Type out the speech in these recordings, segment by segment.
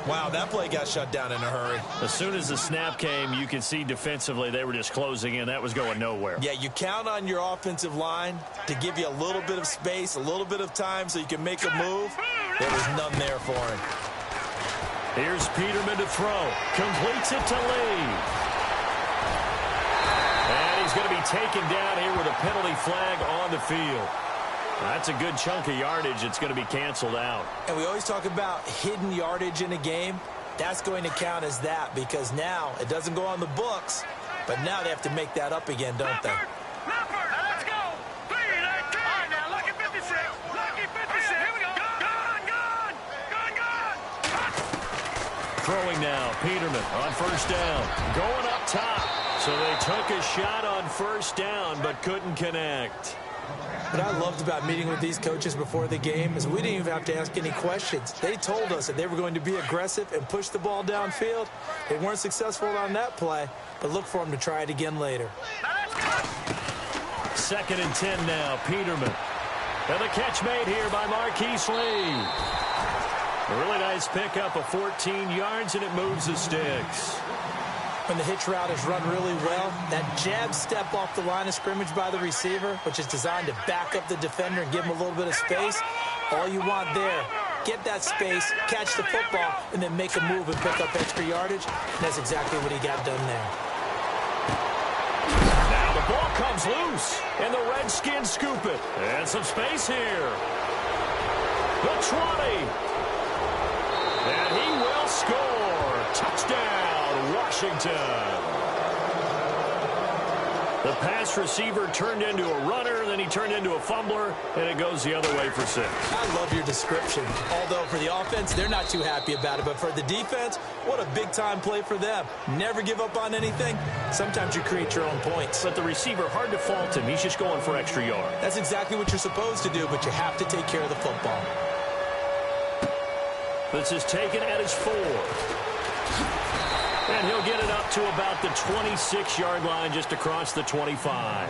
Wow, that play got shut down in a hurry. As soon as the snap came, you could see defensively they were just closing in. That was going nowhere. Yeah, you count on your offensive line to give you a little bit of space, a little bit of time so you can make a move. There was none there for him. Here's Peterman to throw. Completes it to Lee. And he's going to be taken down here with a penalty flag on the field. That's a good chunk of yardage. It's going to be canceled out. And we always talk about hidden yardage in a game. That's going to count as that because now it doesn't go on the books, but now they have to make that up again, don't they? Let's go. All right, now, lucky 56. Lucky 56. Here we go. Gone. Throwing now, Peterman on first down. Going up top. So they took a shot on first down, but couldn't connect. What I loved about meeting with these coaches before the game is we didn't even have to ask any questions. They told us that they were going to be aggressive and push the ball downfield. They weren't successful on that play, but look for them to try it again later. 2nd and 10 now, Peterman. And the catch made here by Marquise Lee. A really nice pickup of 14 yards, and it moves the sticks. When the hitch route is run really well, that jab step off the line of scrimmage by the receiver, which is designed to back up the defender and give him a little bit of space, all you want there, get that space, catch the football, and then make a move and pick up extra yardage. And that's exactly what he got done there. Now the ball comes loose, and the Redskins scoop it. And some space here. The 20. And he will score. Touchdown, Washington. The pass receiver turned into a runner, then he turned into a fumbler, and it goes the other way for 6. I love your description. Although for the offense, they're not too happy about it. But for the defense, what a big-time play for them. Never give up on anything. Sometimes you create your own points. But the receiver, hard to fault him. He's just going for extra yard. That's exactly what you're supposed to do, but you have to take care of the football. This is taken at his 4. And he'll get it up to about the 26-yard line just across the 25.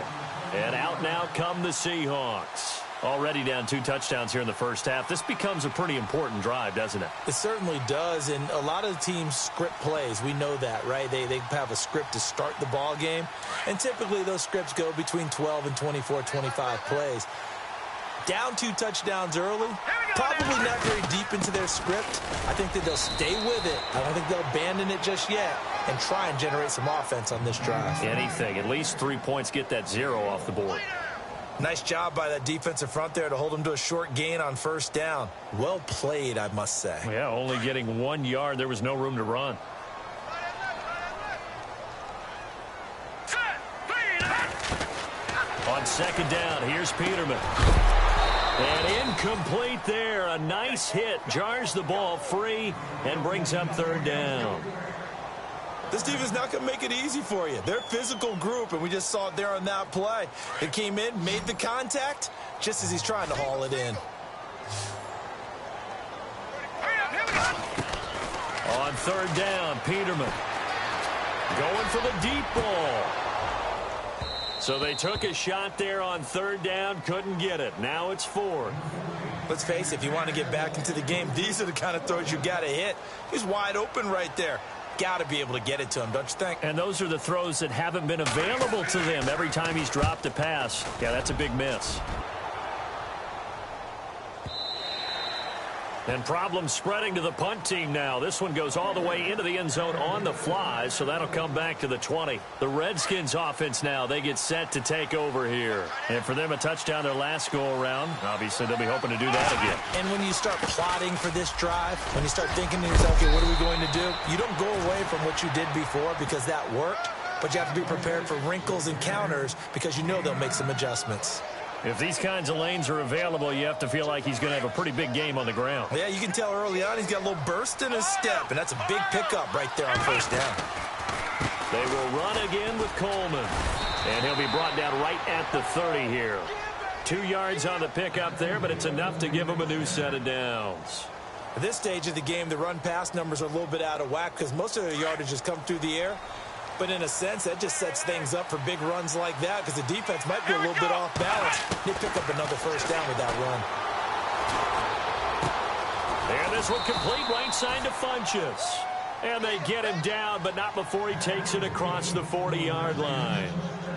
And out now come the Seahawks. Already down 2 touchdowns here in the first half. This becomes a pretty important drive, doesn't it? It certainly does, and a lot of teams script plays. We know that, right? They have a script to start the ball game, and typically those scripts go between 12 and 24, 25 plays. Down 2 touchdowns early, probably not very deep into their script. I think that they'll stay with it. I don't think they'll abandon it just yet and try and generate some offense on this drive. Anything. At least 3 points, get that 0 off the board. Nice job by that defensive front there to hold them to a short gain on first down. Well played, I must say. Yeah, only getting 1 yard. There was no room to run. On second down, here's Peterman. And incomplete there. A nice hit. Jars the ball free and brings up third down. This team is not going to make it easy for you. They're a physical group, and we just saw it there on that play. They came in, made the contact, just as he's trying to haul it in. On third down, Peterman. Going for the deep ball. So they took a shot there on third down, couldn't get it. Now it's 4. Let's face it, if you want to get back into the game, these are the kind of throws you got to hit. He's wide open right there. Got to be able to get it to him, don't you think? And those are the throws that haven't been available to them every time he's dropped a pass. Yeah, that's a big miss. And problems spreading to the punt team now. This one goes all the way into the end zone on the fly, so that'll come back to the 20. The Redskins offense now, they get set to take over here. And for them, a touchdown their last go-around. Obviously, they'll be hoping to do that again. And when you start plotting for this drive, when you start thinking to yourself, okay, what are we going to do? You don't go away from what you did before because that worked, but you have to be prepared for wrinkles and counters because you know they'll make some adjustments. If these kinds of lanes are available, you have to feel like he's going to have a pretty big game on the ground. Yeah, you can tell early on he's got a little burst in his step, and that's a big pickup right there on first down. They will run again with Coleman, and he'll be brought down right at the 30 here. 2 yards on the pickup there, but it's enough to give him a new set of downs. At this stage of the game, the run-pass numbers are a little bit out of whack because most of their yardage has come through the air. But in a sense, that just sets things up for big runs like that because the defense might be a little bit off balance. They pick up another first down with that run. And this one complete right side to Funchess. And they get him down, but not before he takes it across the 40-yard line.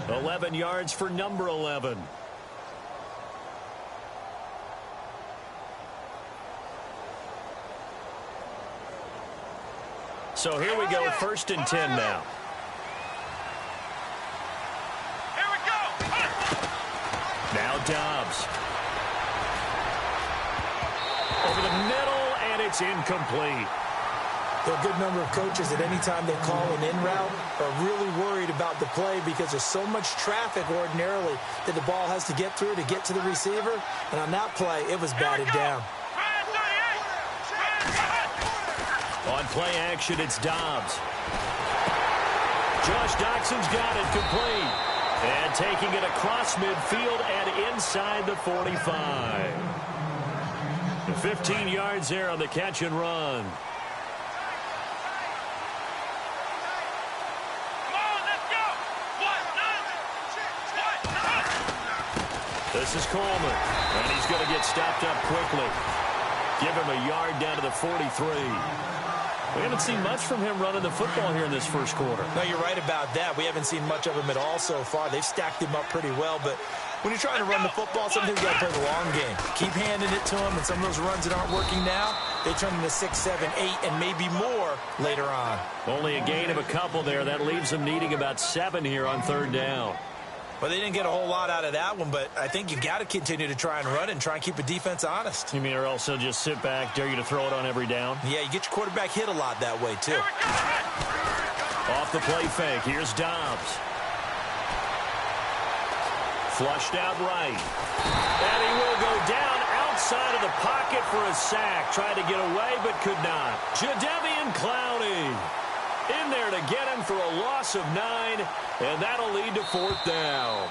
11 yards for number 11. So here we go, 1st and 10 now. Here we go. Now Dobbs. Over the middle, and it's incomplete. There are a good number of coaches at any time they call an in route are really worried about the play because there's so much traffic ordinarily that the ball has to get through to get to the receiver. And on that play, it was batted down. On play action, it's Dobbs. Josh Doxson's got it complete. And taking it across midfield and inside the 45. 15 yards there on the catch and run. This is Coleman, and he's going to get stopped up quickly. Give him a yard down to the 43. We haven't seen much from him running the football here in this first quarter. No, you're right about that. We haven't seen much of him at all so far. They've stacked him up pretty well, but when you're trying to run the football, sometimes you got to play the long game. Keep handing it to him, and some of those runs that aren't working now, they turn into 6, 7, 8, and maybe more later on. Only a gain of a couple there. That leaves them needing about 7 here on 3rd down. Well, they didn't get a whole lot out of that one, but I think you got to continue to try and run it and try and keep the defense honest. You mean or else they'll just sit back, dare you to throw it on every down? Yeah, you get your quarterback hit a lot that way, too. Off the play fake, here's Dobbs. Flushed out right. And he will go down outside of the pocket for a sack. Tried to get away, but could not. Jadeveon Clowney in there to get him for a loss of 9, and that'll lead to 4th down.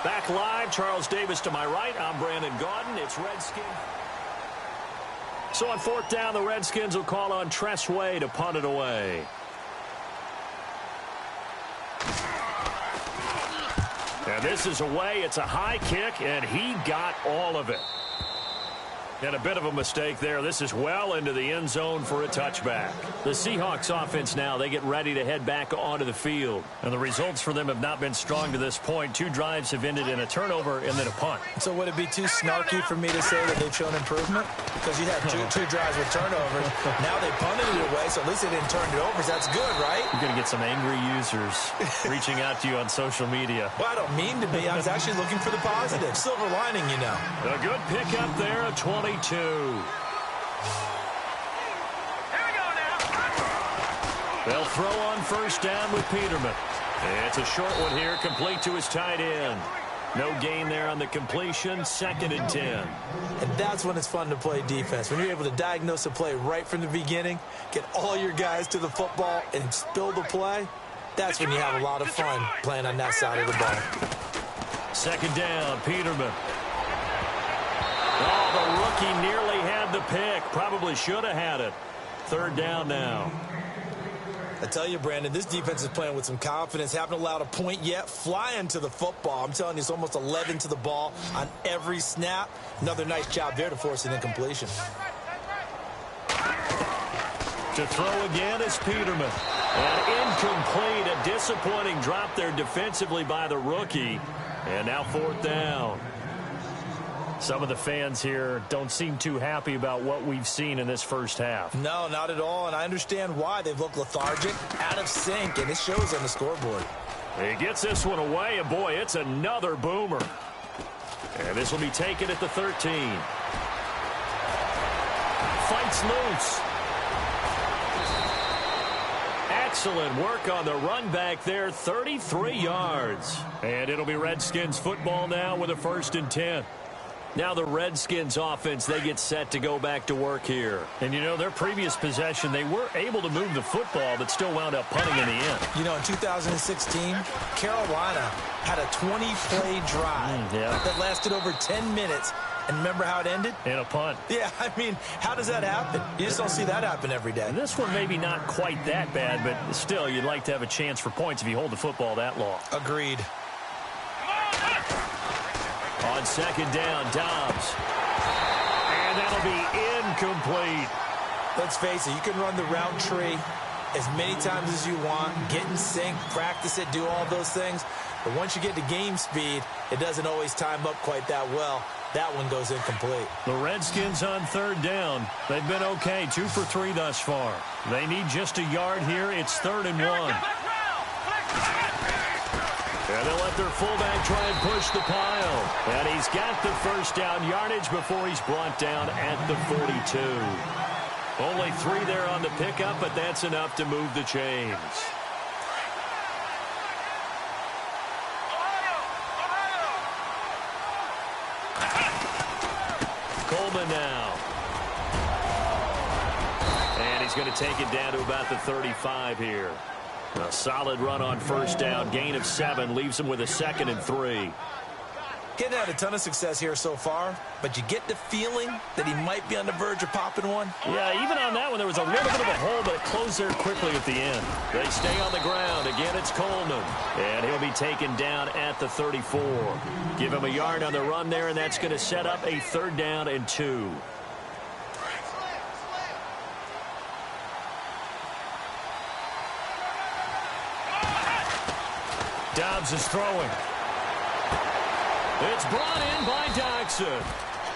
Back live, Charles Davis to my right. I'm Brandon Gaudin. It's Redskins. So on 4th down, the Redskins will call on Tress Way to punt it away. And this is away. It's a high kick, and he got all of it. And a bit of a mistake there. This is well into the end zone for a touchback. The Seahawks offense now, they get ready to head back onto the field. And the results for them have not been strong to this point. 2 drives have ended in a turnover and then a punt. So would it be too snarky for me to say that they've shown improvement? Because you had two drives with turnovers. Now they punted it away, so at least they didn't turn it over. So that's good, right? You're going to get some angry users reaching out to you on social media. Well, I don't mean to be. I was actually looking for the positive. Silver lining, you know. A good pickup there, a 22. They'll throw on 1st down with Peterman. It's a short one here, complete to his tight end. No gain there on the completion, 2nd and 10. And that's when it's fun to play defense. When you're able to diagnose a play right from the beginning, get all your guys to the football, and spill the play, that's when you have a lot of fun playing on that side of the ball. 2nd down, Peterman. Oh, the rookie nearly had the pick. Probably should have had it. 3rd down now. I tell you, Brandon, this defense is playing with some confidence. Haven't allowed a point yet. Flying to the football. I'm telling you, it's almost 11 to the ball on every snap. Another nice job there to force an incompletion. To throw again is Peterman. And incomplete. A disappointing drop there defensively by the rookie. And now 4th down. Some of the fans here don't seem too happy about what we've seen in this first half. No, not at all, and I understand why. They've looked lethargic, out of sync, and it shows on the scoreboard. He gets this one away, and boy, it's another boomer. And this will be taken at the 13. Fights loose. Excellent work on the run back there, 33 yards. And it'll be Redskins football now with a 1st and 10. Now the Redskins offense, they get set to go back to work here. And, you know, their previous possession, they were able to move the football, but still wound up punting in the end. You know, in 2016, Carolina had a 20-play drive that lasted over 10 minutes. And remember how it ended? In a punt. Yeah, I mean, how does that happen? You just don't see that happen every day. And this one maybe not quite that bad, but still, you'd like to have a chance for points if you hold the football that long. Agreed. On 2nd down, Dobbs. And And that'll be incomplete. Let's face it, you can run the route tree as many times as you want, get in sync, practice it, do all those things. But once you get to game speed, it doesn't always time up quite that well. That one goes incomplete. The Redskins on third down. They've been okay, 2 for 3 thus far. They need just a yard here. It's 3rd and 1. And they'll let their fullback try and push the pile. And he's got the first down yardage before he's brought down at the 42. Only 3 there on the pickup, but that's enough to move the chains. Coleman now. And he's going to take it down to about the 35 here. A solid run on first down. Gain of 7 leaves him with a 2nd and 3. Getting had a ton of success here so far, but you get the feeling that he might be on the verge of popping one. Yeah, even on that one, there was a little bit of a hole, but it closed there quickly at the end. They stay on the ground. Again, it's Coleman. And he'll be taken down at the 34. Give him a yard on the run there, and that's going to set up a 3rd down and 2. Dobbs is throwing. It's brought in by Doxson.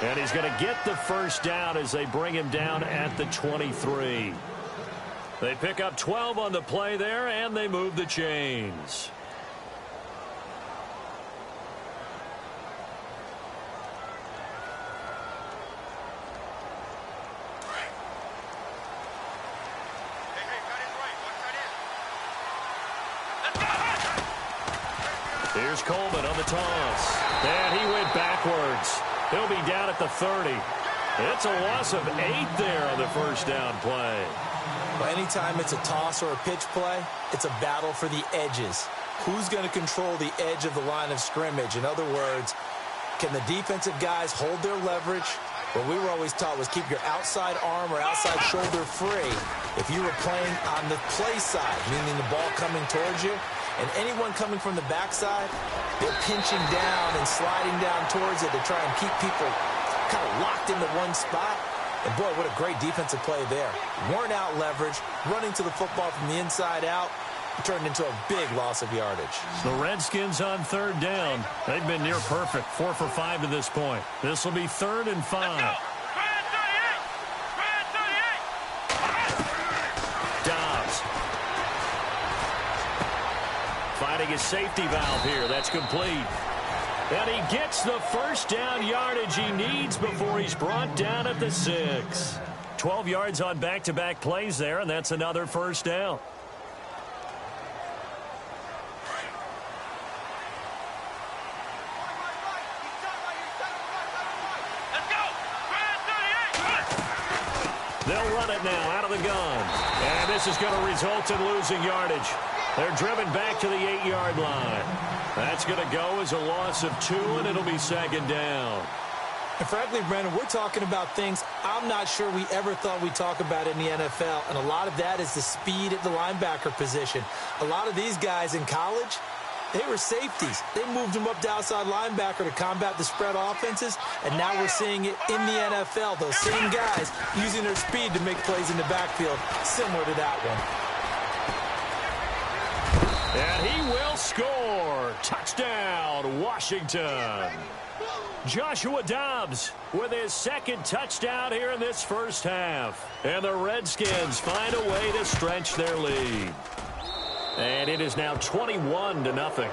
And he's going to get the first down as they bring him down at the 23. They pick up 12 on the play there, and they move the chains. Here's Coleman on the toss. And he went backwards. He'll be down at the 30. It's a loss of 8 there on the first down play. Well, anytime it's a toss or a pitch play, it's a battle for the edges. Who's going to control the edge of the line of scrimmage? In other words, can the defensive guys hold their leverage? What we were always taught was keep your outside arm or outside shoulder free if you were playing on the play side, meaning the ball coming towards you. And anyone coming from the backside, they're pinching down and sliding down towards it to try and keep people kind of locked into one spot. And, boy, what a great defensive play there. Worn out leverage, running to the football from the inside out. It turned into a big loss of yardage. The Redskins on 3rd down. They've been near perfect, 4 for 5 to this point. This will be 3rd and 5. Dobbs. Finding his safety valve here. That's complete. And he gets the first down yardage he needs before he's brought down at the 6. 12 yards on back-to-back plays there, and that's another first down. They'll run it now out of the gun. And this is going to result in losing yardage. They're driven back to the 8-yard line. That's going to go as a loss of 2, and it'll be 2nd down. And frankly, Brandon, we're talking about things I'm not sure we ever thought we'd talk about in the NFL. And a lot of that is the speed at the linebacker position. A lot of these guys in college, they were safeties. They moved them up to outside linebacker to combat the spread offenses. And now we're seeing it in the NFL. Those same guys using their speed to make plays in the backfield, similar to that one. And he will score. Touchdown, Washington. Joshua Dobbs with his 2nd touchdown here in this first half. And the Redskins find a way to stretch their lead. And it is now 21-0.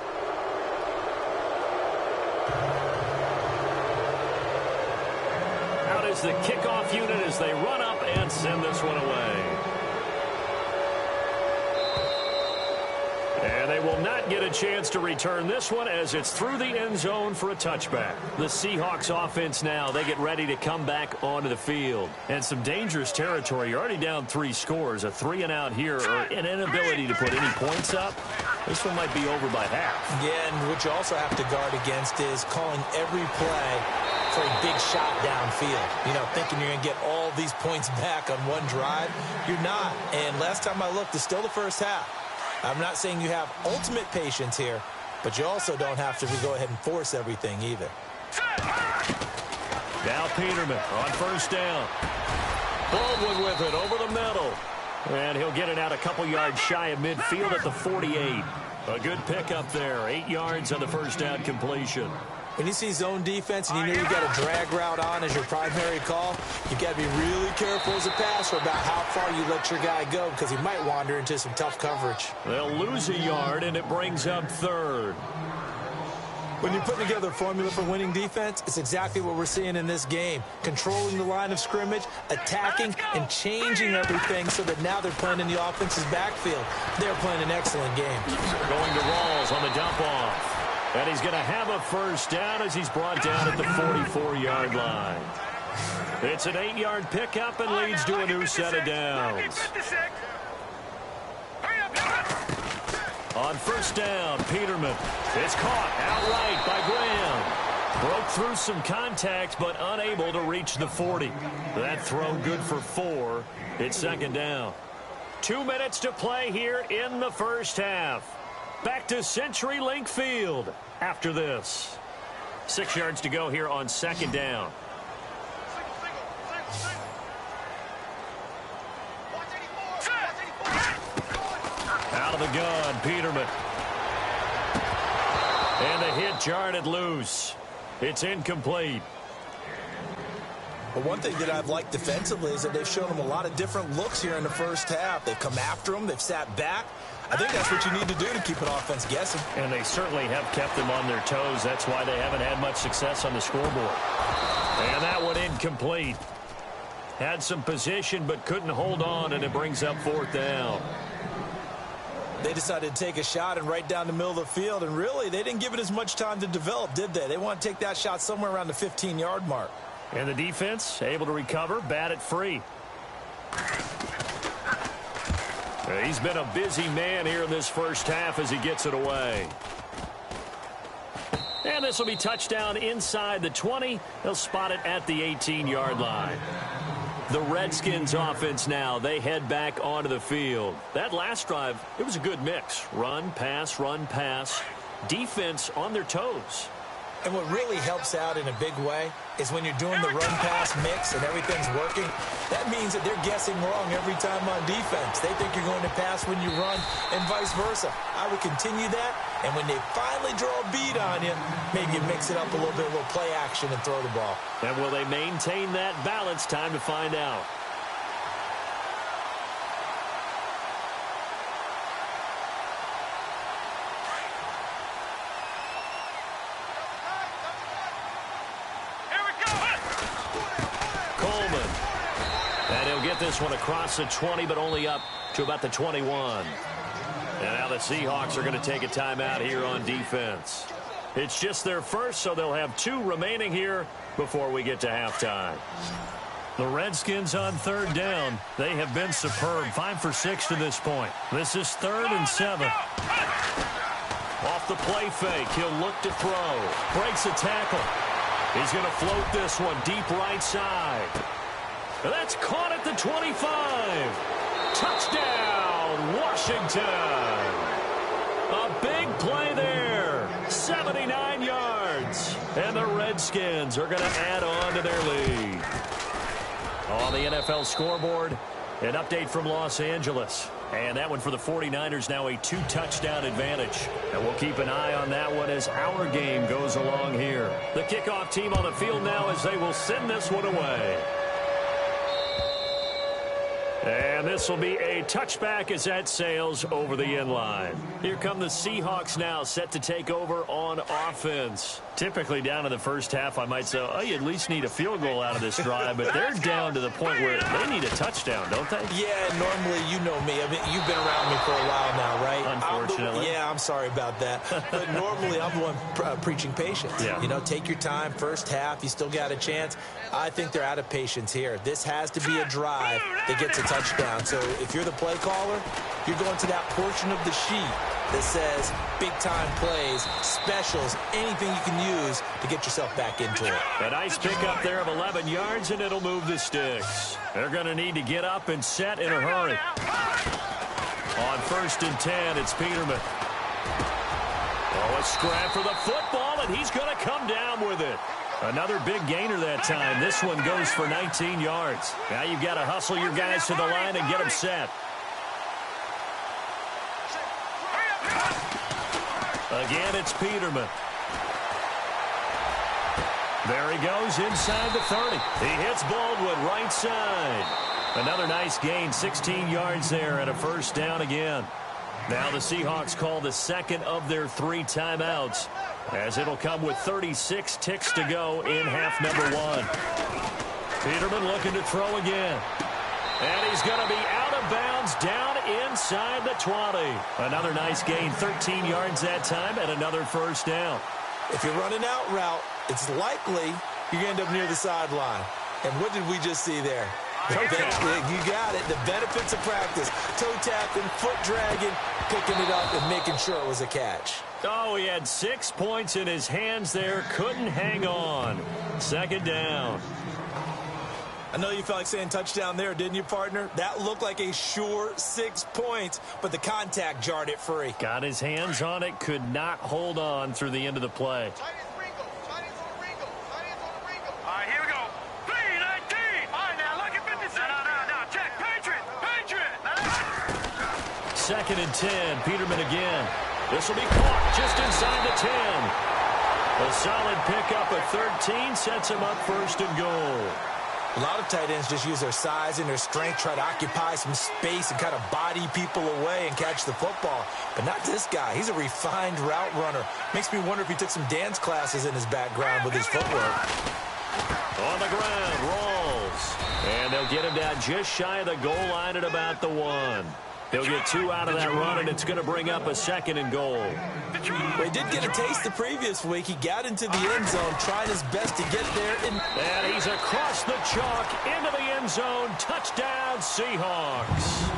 Out is the kickoff unit as they run up and send this one away. And they will not get a chance to return this one as it's through the end zone for a touchback. The Seahawks offense now, they get ready to come back onto the field. And some dangerous territory. You're already down 3 scores. A 3-and-out here or an inability to put any points up. This one might be over by half. Yeah, and what you also have to guard against is calling every play for a big shot downfield. You know, thinking you're going to get all these points back on one drive. You're not. And last time I looked, it's still the first half. I'm not saying you have ultimate patience here, but you also don't have to go ahead and force everything either. Now Peterman on first down. Baldwin with it over the middle. And he'll get it out a couple yards shy of midfield at the 48. A good pickup there. 8 yards on the first down completion. When you see zone defense and you know you've got a drag route on as your primary call, you've got to be really careful as a passer about how far you let your guy go because he might wander into some tough coverage. They'll lose a yard, and it brings up third. When you're putting together a formula for winning defense, it's exactly what we're seeing in this game. Controlling the line of scrimmage, attacking, and changing everything so that now they're playing in the offense's backfield. They're playing an excellent game. Going to Rawls on the dump-off. And he's going to have a first down as he's brought down at the 44-yard line. It's an 8-yard pickup and leads to a new set of downs. On first down, Peterman. It's caught outright by Graham. Broke through some contact, but unable to reach the 40. That throw good for 4. It's second down. 2 minutes to play here in the first half. Back to CenturyLink Field after this. 6 yards to go here on second down. Out of the gun, Peterman. And the hit jarred loose. It's incomplete. But one thing that I've liked defensively is that they've shown them a lot of different looks here in the first half. They've come after them. They've sat back. I think that's what you need to do to keep an offense guessing. And they certainly have kept them on their toes. That's why they haven't had much success on the scoreboard. And that one incomplete. Had some position but couldn't hold on, and it brings up fourth down. They decided to take a shot and right down the middle of the field, and really they didn't give it as much time to develop, did they? They want to take that shot somewhere around the 15-yard mark. And the defense able to recover, bat it free. He's been a busy man here in this first half as he gets it away. And this will be touchdown inside the 20. They'll spot it at the 18-yard line. The Redskins offense now, they head back onto the field. That last drive, it was a good mix. Run, pass, defense on their toes. And what really helps out in a big way is when you're doing the run-pass mix and everything's working, that means that they're guessing wrong every time on defense. They think you're going to pass when you run and vice versa. I would continue that, and when they finally draw a beat on you, maybe you mix it up a little bit, a little play action and throw the ball. And will they maintain that balance? Time to find out. This one across the 20, but only up to about the 21. And now the Seahawks are going to take a timeout here on defense. It's just their first, so they'll have 2 remaining here before we get to halftime. The Redskins on third down. They have been superb. 5 for 6 to this point. This is 3rd and 7. Off the play fake. He'll look to throw. Breaks a tackle. He's going to float this one deep right side. That's caught at the 25. Touchdown, Washington. A big play there. 79 yards. And the Redskins are going to add on to their lead. On the NFL scoreboard, an update from Los Angeles. And that one for the 49ers now a 2-touchdown advantage. And we'll keep an eye on that one as our game goes along here. The kickoff team on the field now as they will send this one away. And this will be a touchback as that sails over the end line. Here come the Seahawks now, set to take over on offense. Typically down in the first half, I might say, oh, you at least need a field goal out of this drive, but they're down to the point where they need a touchdown, don't they? Yeah, normally, you know me. I mean, you've been around me for a while now, right? Unfortunately. I'm sorry about that. But normally, I'm the one preaching patience. Yeah. You know, take your time. First half, you still got a chance. I think they're out of patience here. This has to be a drive that gets a touchdown. So if you're the play caller, you're going to that portion of the sheet that says big-time plays, specials, anything you can use to get yourself back into it. A nice pickup there of 11 yards, and it'll move the sticks. They're going to need to get up and set in a hurry. On 1st and 10, it's Peterman. Oh, a scrap for the football, and he's going to come down with it. Another big gainer that time. This one goes for 19 yards. Now you've got to hustle your guys to the line and get them set. Again, it's Peterman. There he goes inside the 30. He hits Baldwin right side. Another nice gain, 16 yards there and a first down again. Now the Seahawks call the second of their 3 timeouts, as it'll come with 36 ticks to go in half number 1. Peterman looking to throw again. And he's going to be out of bounds down inside the 20. Another nice gain, 13 yards that time, and another first down. If you're running out route, it's likely you're going to end up near the sideline. And what did we just see there? You got it. The benefits of practice. Toe tapping, foot dragging, picking it up, and making sure it was a catch. Oh, he had 6 points in his hands there. Couldn't hang on. Second down. I know you felt like saying touchdown there, didn't you, partner? That looked like a sure 6 points, but the contact jarred it free. Got his hands on it, could not hold on through the end of the play. Second and 10. Peterman again. This will be caught just inside the 10. A solid pickup at 13 sets him up first and goal. A lot of tight ends just use their size and their strength, try to occupy some space and kind of body people away and catch the football. But not this guy. He's a refined route runner. Makes me wonder if he took some dance classes in his background with his footwork. On the ground, rolls. And they'll get him down just shy of the goal line at about the 1. They'll get 2 out of that run, and it's going to bring up a second and goal. Well, he did get a taste the previous week. He got into the end zone, trying his best to get there. And he's across the chalk into the end zone. Touchdown, Seahawks.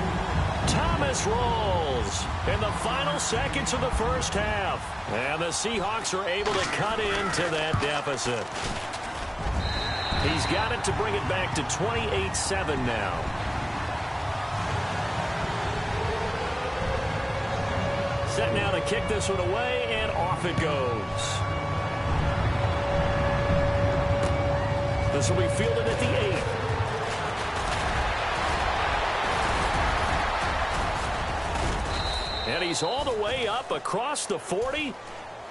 Thomas rolls in the final seconds of the first half. And the Seahawks are able to cut into that deficit. He's got it to bring it back to 28-7 now. Set now to kick this one away, and off it goes. This will be fielded at the 8. And he's all the way up across the 40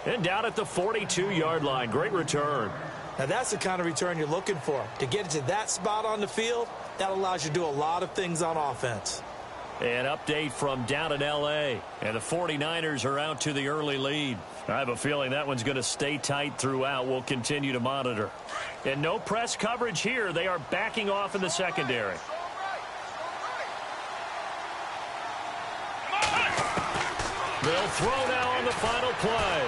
and down at the 42-yard line. Great return. Now that's the kind of return you're looking for. To get to that spot on the field, that allows you to do a lot of things on offense. An update from down in L.A., and the 49ers are out to the early lead. I have a feeling that one's going to stay tight throughout. We'll continue to monitor. And no press coverage here. They are backing off in the secondary. They'll throw now on the final play.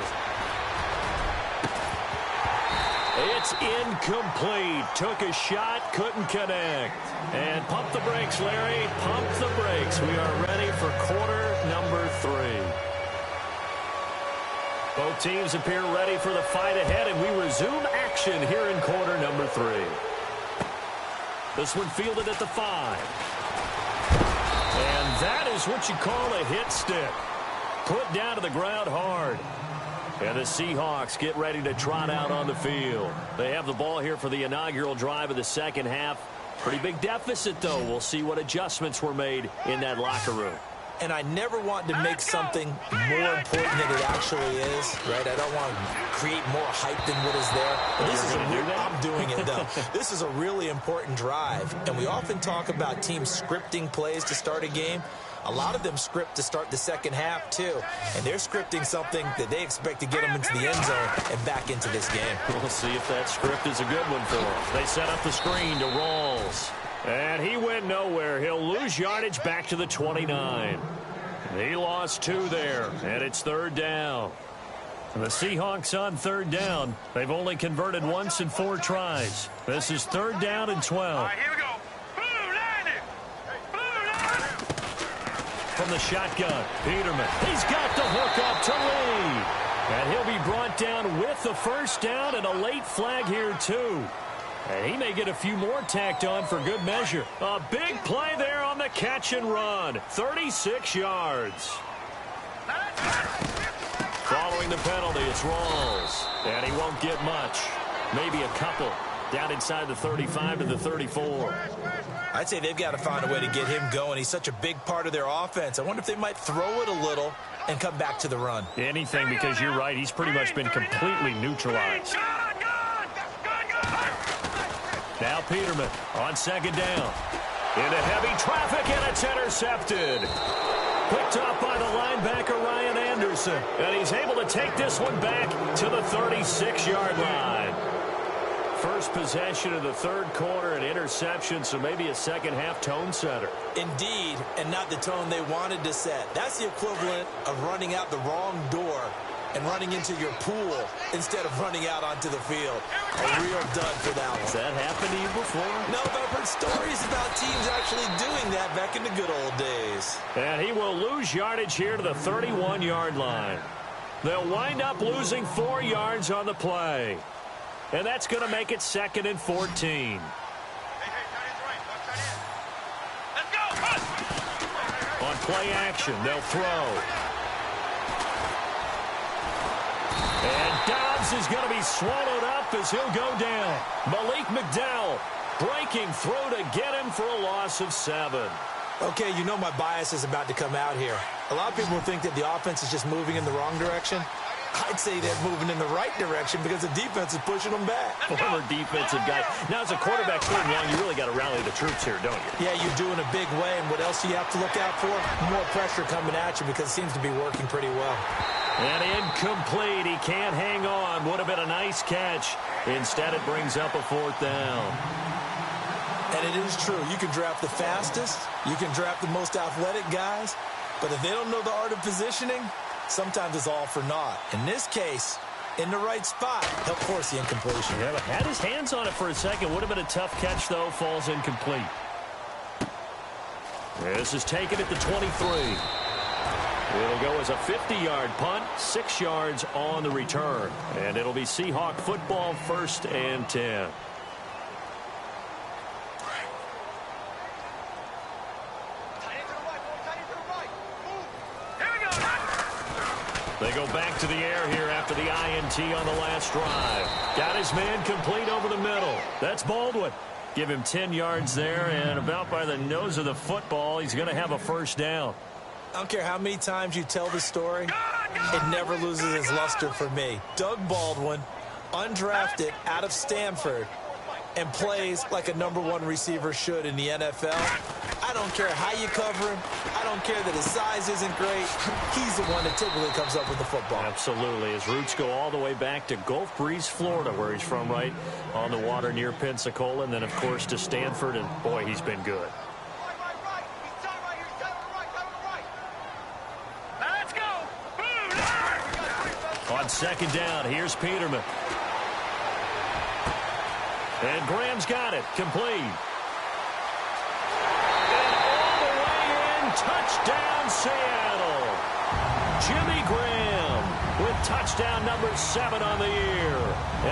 It's incomplete. Took a shot, couldn't connect. And pump the brakes, Larry. Pump the brakes. We are ready for quarter number 3. Both teams appear ready for the fight ahead, and we resume action here in quarter number 3. This one fielded at the 5. And that is what you call a hit stick. Put down to the ground hard. And the Seahawks get ready to trot out on the field. They have the ball here for the inaugural drive of the second half. Pretty big deficit, though. We'll see what adjustments were made in that locker room. And I never want to make something more important than it actually is, right? I don't want to create more hype than what is there. But this is I'm doing it, though. This is a really important drive. And we often talk about teams scripting plays to start a game. A lot of them script to start the second half, too. And they're scripting something that they expect to get them into the end zone and back into this game. We'll see if that script is a good one for them. They set up the screen to Rawls. And he went nowhere. He'll lose yardage back to the 29. He lost 2 there, and it's third down. The Seahawks on third down. They've only converted once in 4 tries. This is third down and 12. All right, here we go. From the shotgun, Peterman. He's got the hook up to Lee. And he'll be brought down with the first down and a late flag here, too. And he may get a few more tacked on for good measure. A big play there on the catch and run. 36 yards. Following the penalty, it's Rawls. And he won't get much. maybe a couple. Down inside the 35 to the 34. I'd say they've got to find a way to get him going. He's such a big part of their offense. I wonder if they might throw it a little and come back to the run. Anything, because you're right. He's pretty much been completely neutralized. Now Peterman on second down. Into heavy traffic, and it's intercepted. Picked up by the linebacker, Ryan Anderson. And he's able to take this one back to the 36-yard line. First possession of the third quarter, an interception, so maybe a second-half tone setter. Indeed, and not the tone they wanted to set. That's the equivalent of running out the wrong door and running into your pool instead of running out onto the field. A real dud for that one. Has that happened to you before? No, but I've heard stories about teams actually doing that back in the good old days. And he will lose yardage here to the 31-yard line. They'll wind up losing 4 yards on the play. And that's going to make it 2nd and 14. On play action, they'll throw. And Dobbs is going to be swallowed up as he'll go down. Malik McDowell breaking through to get him for a loss of 7. Okay, you know my bias is about to come out here. A lot of people think that the offense is just moving in the wrong direction. I'd say they're moving in the right direction because the defense is pushing them back. Former defensive guy. Now, as a quarterback, third young, you really got to rally the troops here, don't you? Yeah, you do in a big way. And what else do you have to look out for? More pressure coming at you because it seems to be working pretty well. And incomplete. He can't hang on. Would have been a nice catch. Instead, it brings up a 4th down. And it is true. You can draft the fastest. You can draft the most athletic guys. But if they don't know the art of positioning, sometimes it's all for naught. In this case, in the right spot, he'll force the incompletion. Yeah, but had his hands on it for a second. Would have been a tough catch, though. Falls incomplete. This is taken at the 23. It'll go as a 50-yard punt, 6 yards on the return. And it'll be Seahawk football, 1st and 10. They go back to the air here after the INT on the last drive. Got his man complete over the middle. That's Baldwin. Give him 10 yards there, and about by the nose of the football, he's going to have a 1st down. I don't care how many times you tell the story, it never loses its luster for me. Doug Baldwin, undrafted out of Stanford, and plays like a #1 receiver should in the NFL. I don't care how you cover him. I don't care that his size isn't great. He's the one that typically comes up with the football. Absolutely. His roots go all the way back to Gulf Breeze, Florida, where he's from, right on the water near Pensacola, and then, of course, to Stanford, and, boy, he's been good. Let's go. On 2nd down, here's Peterman. And Graham's got it. Complete. And all the way in. Touchdown, Seattle. Jimmy Graham with touchdown number 7 on the year.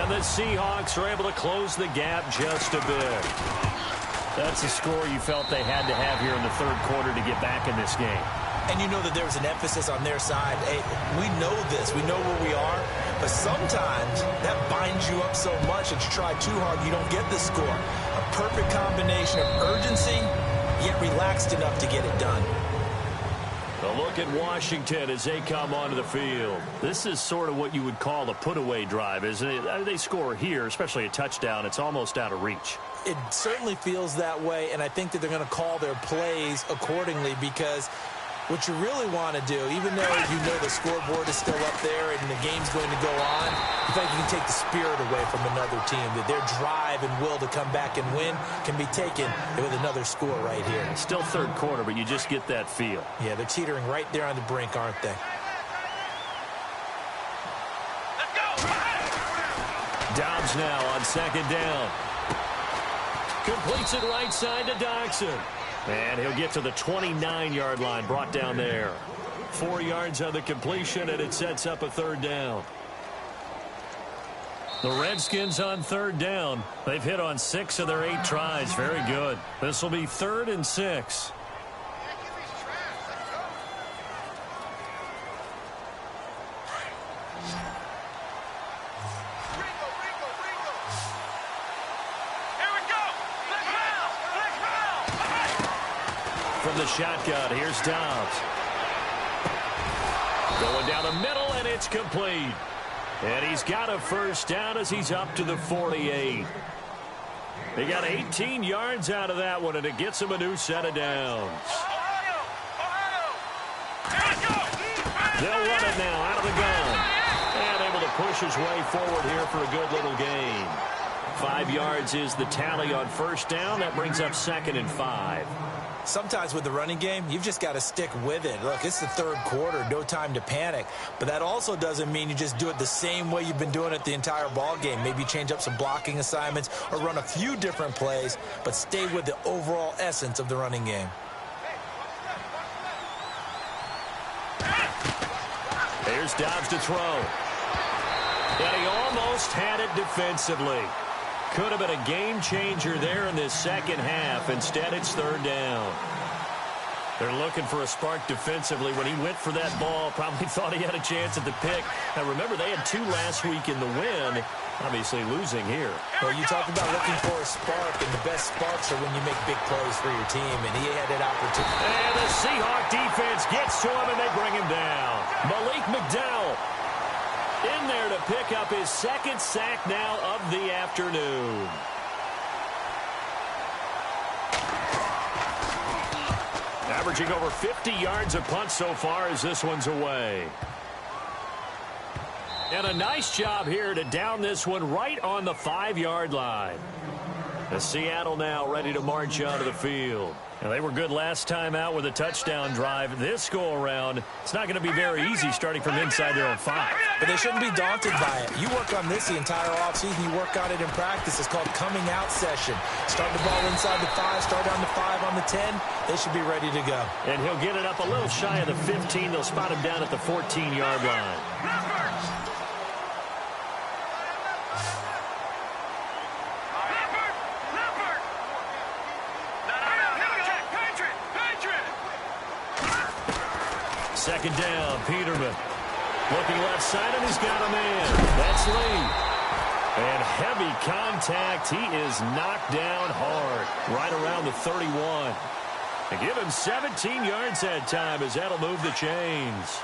And the Seahawks are able to close the gap just a bit. That's a score you felt they had to have here in the third quarter to get back in this game. And you know that there was an emphasis on their side. Hey, we know this. We know where we are. But sometimes that binds you up so much that you try too hard, you don't get the score. A perfect combination of urgency, yet relaxed enough to get it done. A look at Washington as they come onto the field. This is sort of what you would call a put-away drive, isn't it? They score here, especially a touchdown. It's almost out of reach. It certainly feels that way, and I think that they're going to call their plays accordingly because what you really want to do, even though you know the scoreboard is still up there and the game's going to go on, I think you can take the spirit away from another team, that their drive and will to come back and win can be taken with another score right here. Still third quarter, but you just get that feel. Yeah, they're teetering right there on the brink, aren't they? Let's go. Dobbs now on 2nd down. Completes it right side to Doxson. And he'll get to the 29-yard line, brought down there. 4 yards on the completion, and it sets up a 3rd down. The Redskins on 3rd down. They've hit on 6 of their 8 tries. Very good. This will be 3rd and 6. from the shotgun. Here's Dobbs. Going down the middle, and it's complete. And he's got a first down as he's up to the 48. They got 18 yards out of that one, and it gets him a new set of downs. They'll run it now out of the gun. And able to push his way forward here for a good little gain. 5 yards is the tally on first down. That brings up 2nd and 5. Sometimes with the running game, you've just got to stick with it. Look, it's the third quarter, no time to panic. But that also doesn't mean you just do it the same way you've been doing it the entire ball game. Maybe change up some blocking assignments or run a few different plays, but stay with the overall essence of the running game. Here's Dobbs to throw. And he almost had it defensively. Could have been a game changer there in this second half. Instead, it's third down. They're looking for a spark defensively. When he went for that ball, probably thought he had a chance at the pick. Now, remember, they had 2 last week in the win. Obviously losing here. Well, you talked about looking for a spark, and the best sparks are when you make big plays for your team, and he had that opportunity. And the Seahawk defense gets to him, and they bring him down. Malik McDowell in there to pick up his 2nd sack now of the afternoon. Averaging over 50 yards a punt so far as this one's away. And a nice job here to down this one right on the 5-yard line. The Seattle now ready to march onto the field. And they were good last time out with a touchdown drive. This go-around, it's not going to be very easy starting from inside their own 5. But they shouldn't be daunted by it. You work on this the entire offseason. You work on it in practice. It's called coming out session. Start the ball inside the 5, start down the 5 on the 10. They should be ready to go. And he'll get it up a little shy of the 15. They'll spot him down at the 14-yard line. Second down, Peterman. Looking left side, and he's got a man. That's Lee. And heavy contact. He is knocked down hard, right around the 31. They give him 17 yards that time as that'll move the chains.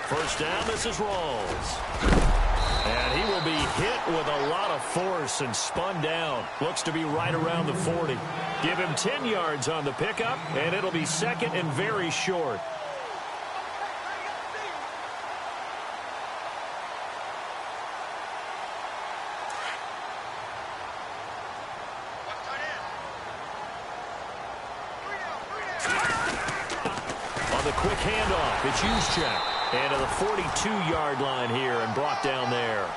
First down, this is Rawls. And he will be hit with a lot of force and spun down. Looks to be right around the 40. Give him 10 yards on the pickup, and it'll be 2nd and very short. On the quick handoff, it's Juszczyk. And to the 42-yard line here and brought down there.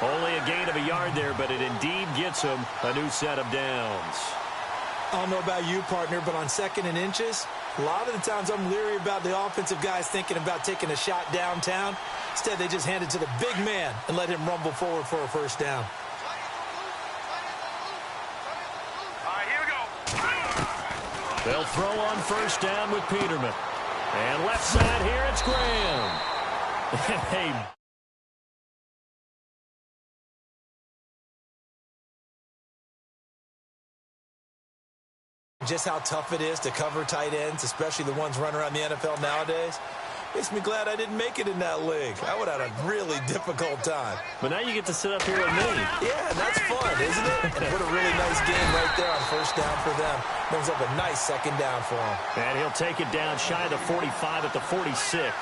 Only a gain of a yard there, but it indeed gets him a new set of downs. I don't know about you, partner, but on 2nd and inches, a lot of the times I'm leery about the offensive guys thinking about taking a shot downtown. Instead, they just hand it to the big man and let him rumble forward for a first down. All right, here we go. They'll throw on first down with Peterman. And left side here, it's Graham. Hey. Just how tough it is to cover tight ends, especially the ones running around the NFL nowadays. Makes me glad I didn't make it in that league. I would have had a really difficult time. But now you get to sit up here with me. Yeah, and that's fun, isn't it? And put a really nice game right there on first down for them. Brings up a nice 2nd down for him. And he'll take it down shy of the 45 at the 46.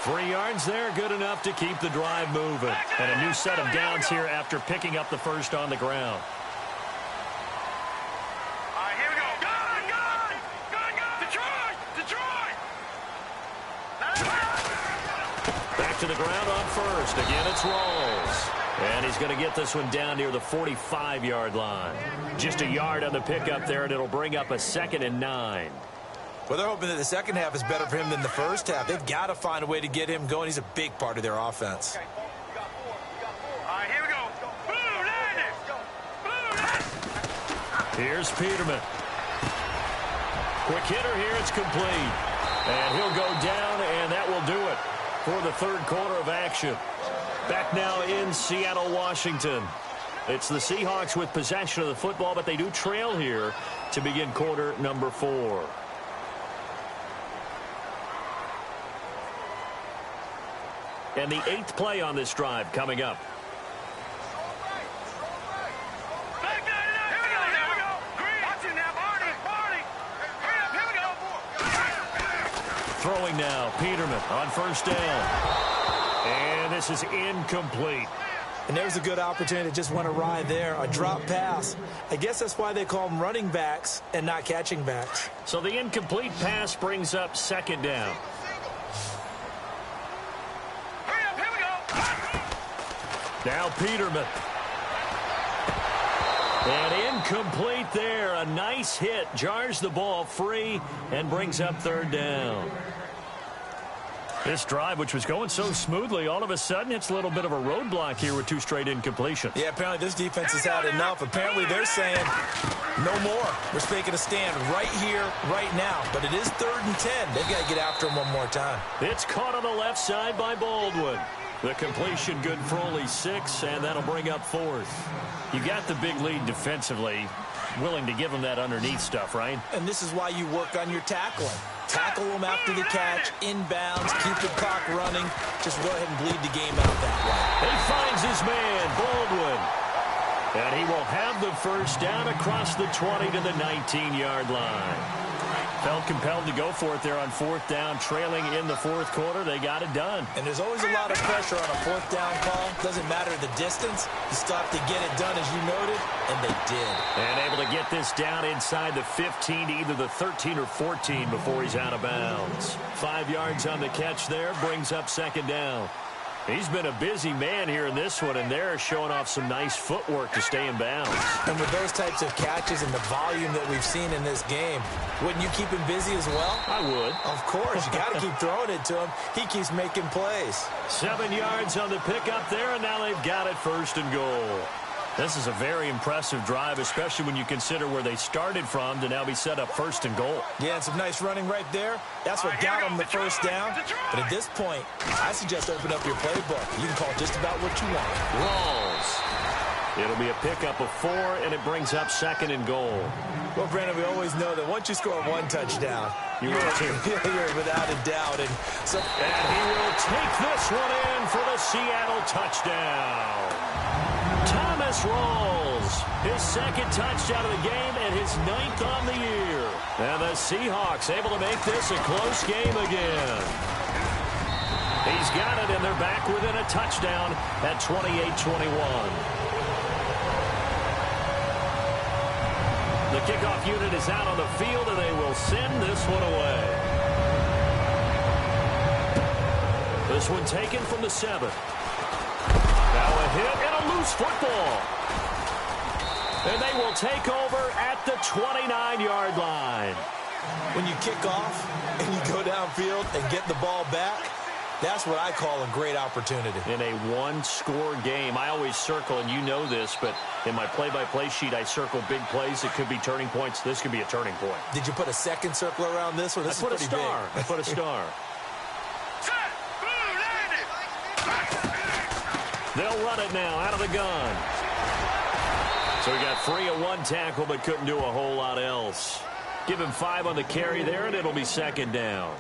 3 yards there, good enough to keep the drive moving. And a new set of downs here after picking up the first on the ground. All right, here we go. Gun! Detroit! Back to the ground on first. Again, it's Rawls. And he's going to get this one down near the 45-yard line. Just a yard on the pickup there, and it'll bring up a 2nd and 9. Well, they're hoping that the second half is better for him than the first half. They've got to find a way to get him going. He's a big part of their offense. All right, here we go. Here's Peterman. Quick hitter here, it's complete. And he'll go down, and that will do it for the third quarter of action. Back now in Seattle, Washington. It's the Seahawks with possession of the football, but they do trail here to begin quarter number 4. And the 8th play on this drive coming up. Throwing now, Peterman on first down. And this is incomplete. And there's a good opportunity to just went awry there, a drop pass. I guess that's why they call them running backs and not catching backs. So the incomplete pass brings up second down. Now Peterman. And incomplete there. A nice hit. Jars the ball free and brings up third down. This drive, which was going so smoothly, all of a sudden it's a little bit of a roadblock here with 2 straight incompletions. Yeah, apparently this defense has had enough. Apparently they're saying no more. We're making a stand right here, right now. But it is 3rd and 10. They've got to get after him one more time. It's caught on the left side by Baldwin. The completion good for only 6, and that'll bring up 4th. You got the big lead defensively, willing to give them that underneath stuff, right? And this is why you work on your tackling. Tackle them after the catch, inbounds, keep the clock running. Just go ahead and bleed the game out that way. He finds his man, Baldwin. And he will have the first down across the 20 to the 19-yard line. Felt compelled to go for it there on 4th down, trailing in the 4th quarter. They got it done. And there's always a lot of pressure on a 4th down call. Doesn't matter the distance. You stop to get it done, as you noted, and they did. And able to get this down inside the 15 to either the 13 or 14 before he's out of bounds. 5 yards on the catch there, brings up second down. He's been a busy man here in this one, and they're showing off some nice footwork to stay in bounds. And with those types of catches and the volume that we've seen in this game, wouldn't you keep him busy as well? I would. Of course. You got to keep throwing it to him. He keeps making plays. 7 yards on the pickup there, and now they've got it 1st and goal. This is a very impressive drive, especially when you consider where they started from to now be set up 1st and goal. Yeah, and some nice running right there. That's what got them the first down. But at this point, I suggest open up your playbook. You can call just about what you want. Rolls. It'll be a pickup of 4, and it brings up 2nd and goal. Well, Brandon, we always know that once you score 1 touchdown, you're without a doubt. And he will take this one in for the Seattle touchdown. Thomas Rawls, his 2nd touchdown of the game and his 9th on the year. And the Seahawks able to make this a close game again. He's got it, and they're back within a touchdown at 28-21. The kickoff unit is out on the field, and they will send this one away. This one taken from the 7. Now a hit and a loose football. And they will take over at the 29-yard line. When you kick off and you go downfield and get the ball back, that's what I call a great opportunity. In a one-score game, I always circle, and you know this, but in my play-by-play sheet, I circle big plays that could be turning points. This could be a turning point. Did you put a second circle around this one? This I put a star. I put a star. They'll run it now out of the gun. So he got free of 1 tackle but couldn't do a whole lot else. Give him 5 on the carry there, and it'll be 2nd down.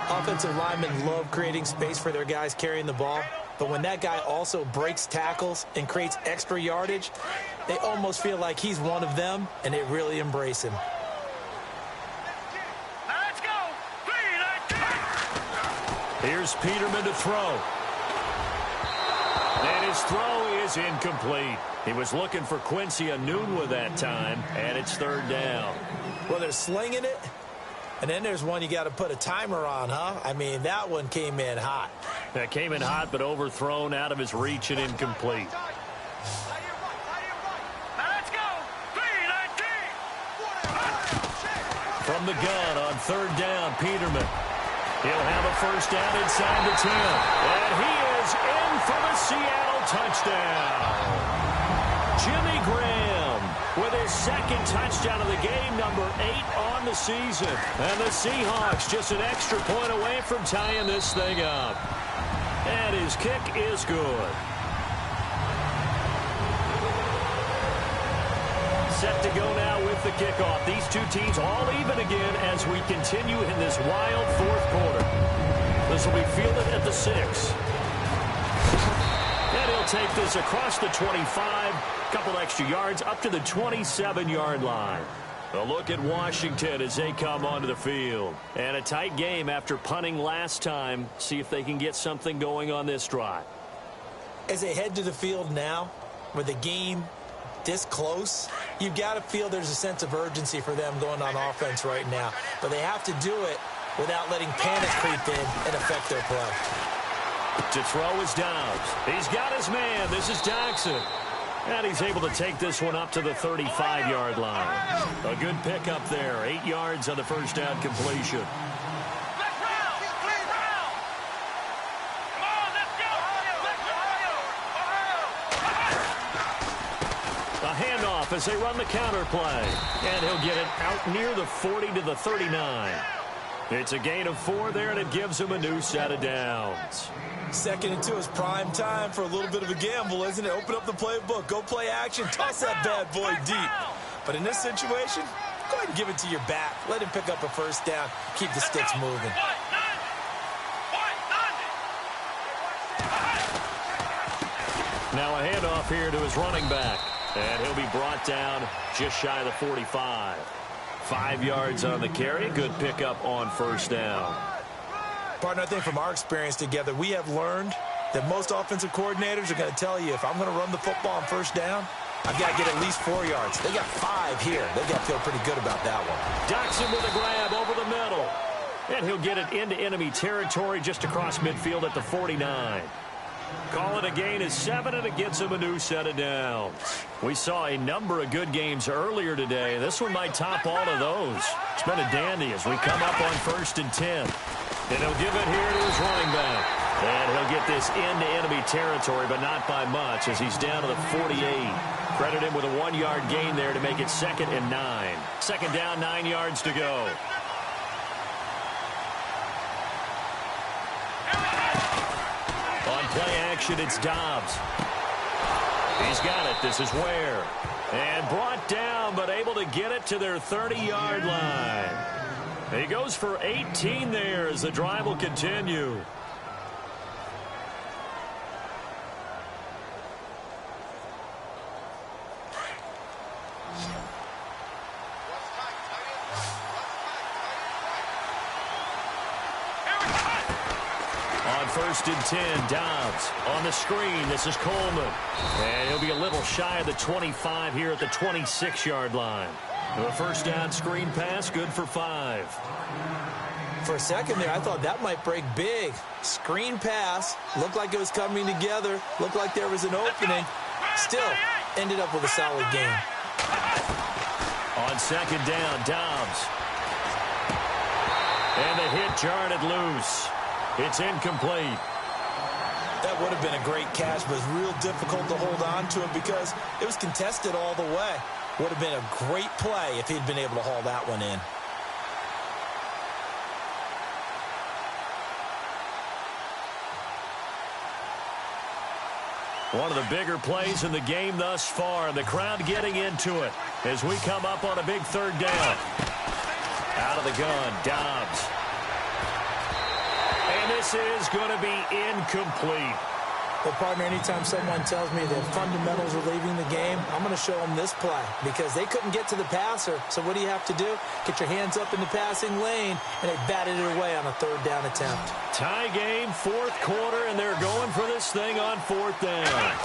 Offensive linemen love creating space for their guys carrying the ball. But when that guy also breaks tackles and creates extra yardage, they almost feel like he's one of them, and they really embrace him. Let's go. Here's Peterman to throw. And his throw is incomplete. He was looking for Quincy Enunwa that time, and it's 3rd down. Well, they're slinging it, and then there's one you got to put a timer on, huh? I mean, that one came in hot. That came in hot, but overthrown out of his reach and incomplete. Let's go. From the gun on 3rd down, Peterman. He'll have a first down inside the 10. And he is in for the Seattle touchdown. Jimmy Graham with his 2nd touchdown of the game, number 8 on the season. And the Seahawks just an extra point away from tying this thing up. And his kick is good. set to go now with the kickoff. These two teams all even again as we continue in this wild fourth quarter. This will be fielded at the 6. And he'll take this across the 25, couple extra yards up to the 27-yard line. A look at Washington as they come onto the field. And a tight game after punting last time. See if they can get something going on this drive. As they head to the field now, with the game this close, you've got to feel there's a sense of urgency for them going on offense right now. But they have to do it without letting panic creep in and affect their play. To throw is Dobbs. He's got his man. This is Jackson. And he's able to take this one up to the 35-yard line. A good pickup there. 8 yards on the first down completion. A handoff as they run the counter play. And he'll get it out near the 40 to the 39. It's a gain of 4 there, and it gives him a new set of downs. 2nd and 2 is prime time for a little bit of a gamble, isn't it? Open up the playbook, go play action, toss that bad boy deep. But in this situation, go ahead and give it to your back. Let him pick up a first down, keep the sticks moving. Now a handoff here to his running back. And he'll be brought down just shy of the 45. 5 yards on the carry. Good pickup on first down. Partner, I think from our experience together, we have learned that most offensive coordinators are going to tell you, if I'm going to run the football on first down, I've got to get at least 4 yards. They got 5 here. They got to feel pretty good about that one. Jackson with a grab over the middle. And he'll get it into enemy territory just across midfield at the 49. Call it a gain of 7, and it gets him a new set of downs. We saw a number of good games earlier today. This one might top all of those. It's been a dandy as we come up on 1st and 10. And he'll give it here to his running back. And he'll get this into enemy territory, but not by much as he's down to the 48. Credit him with a 1-yard gain there to make it 2nd and 9. 2nd down, 9 yards to go. On play action, it's Dobbs. He's got it. This is Ware. And brought down, but able to get it to their 30-yard line. He goes for 18 there as the drive will continue. On 1st and 10, Dobbs on the screen. This is Coleman. And he'll be a little shy of the 25 here at the 26-yard line. A first down screen pass, good for 5. For a second there, I thought that might break big. Screen pass, looked like it was coming together, looked like there was an opening. Still, ended up with a solid game. On 2nd down, Dobbs. And the hit jarred it loose. It's incomplete. That would have been a great catch, but it's real difficult to hold on to it because it was contested all the way. Would have been a great play if he'd been able to haul that one in. One of the bigger plays in the game thus far. The crowd getting into it as we come up on a big 3rd down. Out of the gun, Dobbs. And this is going to be incomplete. Well, partner, anytime someone tells me that fundamentals are leaving the game, I'm going to show them this play because they couldn't get to the passer. So what do you have to do? Get your hands up in the passing lane, and they batted it away on a 3rd down attempt. Tie game, 4th quarter, and they're going for this thing on 4th down.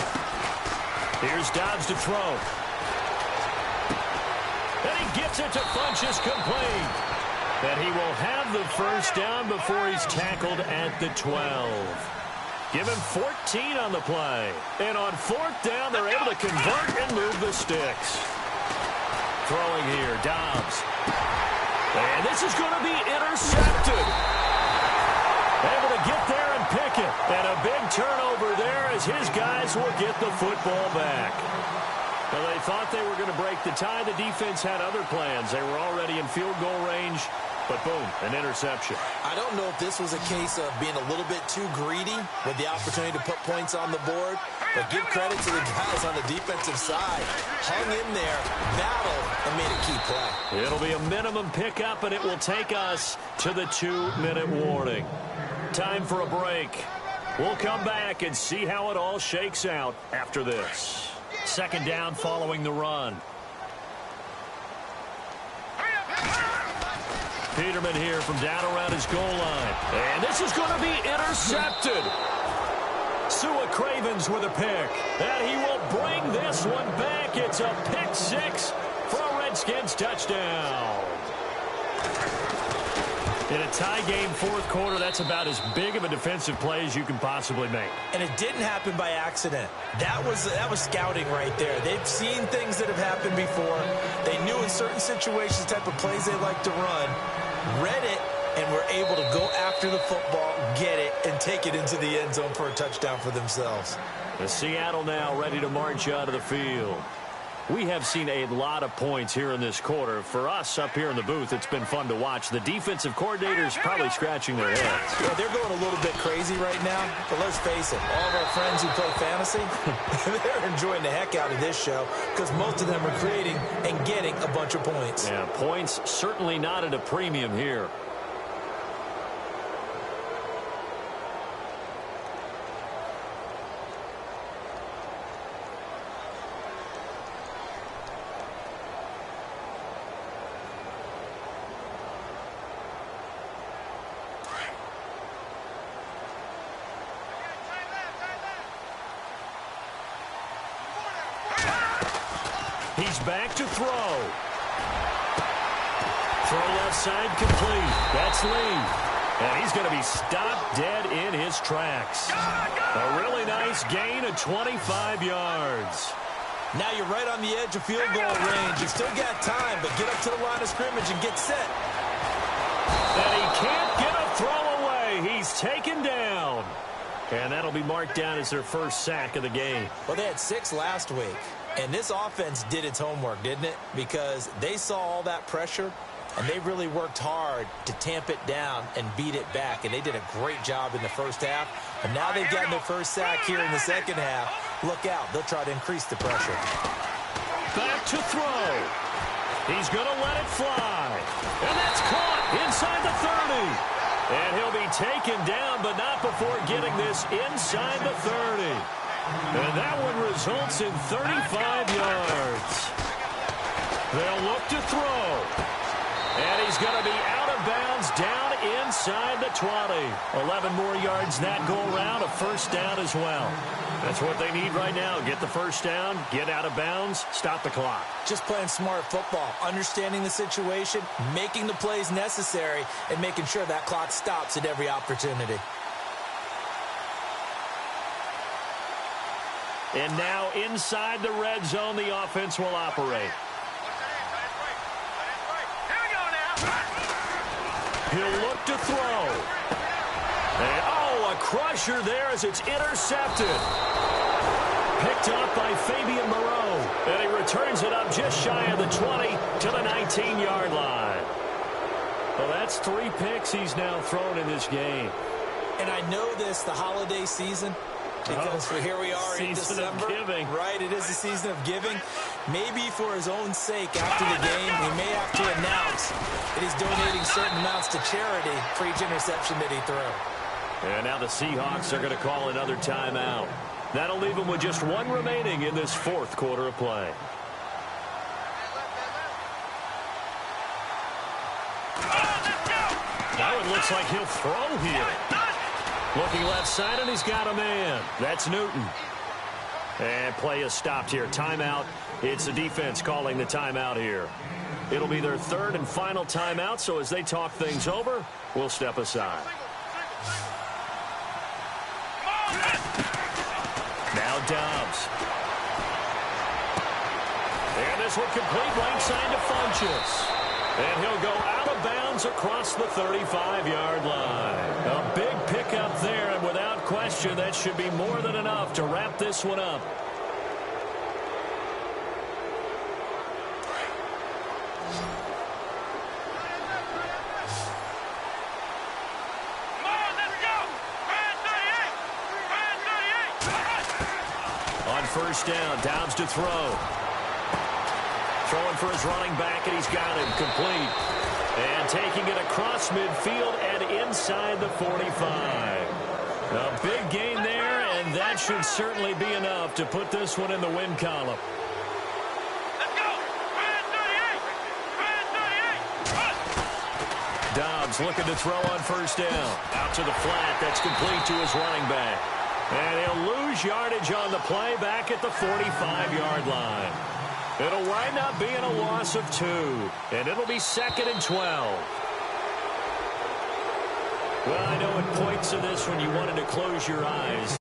Here's Dobbs to throw. And he gets it to Funchess complete. And he will have the first down before he's tackled at the 12. Give him 14 on the play. And on 4th down, they're able to convert and move the sticks. Throwing here, Dobbs. And this is going to be intercepted. Able to get there and pick it. And a big turnover there as his guys will get the football back. Well, they thought they were going to break the tie. The defense had other plans. They were already in field goal range. But boom, an interception. I don't know if this was a case of being a little bit too greedy with the opportunity to put points on the board, but give credit to the guys on the defensive side. Hung in there, battled, and made a key play. It'll be a minimum pickup, and it will take us to the 2-minute warning. Time for a break. We'll come back and see how it all shakes out after this. Second down following the run. Peterman here from down around his goal line. And this is going to be intercepted. Sua Cravens with a pick. And he will bring this one back. It's a pick six for a Redskins touchdown. In a tie game fourth quarter, that's about as big of a defensive play as you can possibly make. And it didn't happen by accident. That was scouting right there. They've seen things that have happened before. They knew in certain situations the type of plays they like to run, read it, and were able to go after the football, get it, and take it into the end zone for a touchdown for themselves. The Seattle now ready to march out of the field. We have seen a lot of points here in this quarter. For us up here in the booth, it's been fun to watch. The defensive coordinators probably scratching their heads. Yeah, they're going a little bit crazy right now, but let's face it, all of our friends who play fantasy, they're enjoying the heck out of this show because most of them are creating and getting a bunch of points. Yeah, points certainly not at a premium here. He's back to throw. Throw left side complete. That's Lee. And he's going to be stopped dead in his tracks. A really nice gain of 25 yards. Now you're right on the edge of field goal range. You still got time, but get up to the line of scrimmage and get set. And he can't get a throw away. He's taken down. And that'll be marked down as their first sack of the game. Well, they had 6 last week. And this offense did its homework, didn't it? Because they saw all that pressure, and they really worked hard to tamp it down and beat it back. And they did a great job in the first half. And now they've gotten their first sack here in the second half. Look out. They'll try to increase the pressure. Back to throw. He's going to let it fly. And that's caught inside the 30. And he'll be taken down, but not before getting this inside the 30. And that one results in 35 yards. They'll look to throw. And he's going to be out of bounds down inside the 20. 11 more yards that go around, a first down as well. That's what they need right now. Get the first down, get out of bounds, stop the clock. Just playing smart football, understanding the situation, making the plays necessary, and making sure that clock stops at every opportunity. And now inside the red zone, the offense will operate. Here we go now. He'll look to throw. And, a crusher there as it's intercepted. Picked off by Fabian Moreau. And he returns it up just shy of the 20 to the 19-yard line. Well, that's 3 picks he's now thrown in this game. And I know this, the holiday season, because here we are in December. Giving. Right, it is the season of giving. Maybe for his own sake after the game, he may have to announce that he's donating certain amounts to charity for each interception that he threw. And now the Seahawks are going to call another timeout. That'll leave them with just 1 remaining in this fourth quarter of play. Now it looks like he'll throw here. Looking left side, and he's got a man. That's Newton. And play is stopped here. Timeout. It's the defense calling the timeout here. It'll be their 3rd and final timeout, so as they talk things over, we'll step aside. Now Dobbs. And this one complete right side to Funchess. And he'll go out of bounds across the 35-yard line. A big pickup there, and without question, that should be more than enough to wrap this one up. first down. Dobbs to throw. Throwing for his running back, and he's got him complete. And taking it across midfield and inside the 45. A big gain there, and that should certainly be enough to put this one in the win column. Let's go. Red 38. Dobbs looking to throw on first down. Out to the flat. That's complete to his running back. And he'll lose yardage on the play back at the 45-yard line. It'll wind up being a loss of 2. And it'll be 2nd and 12. Well, I know at points of this when you wanted to close your eyes.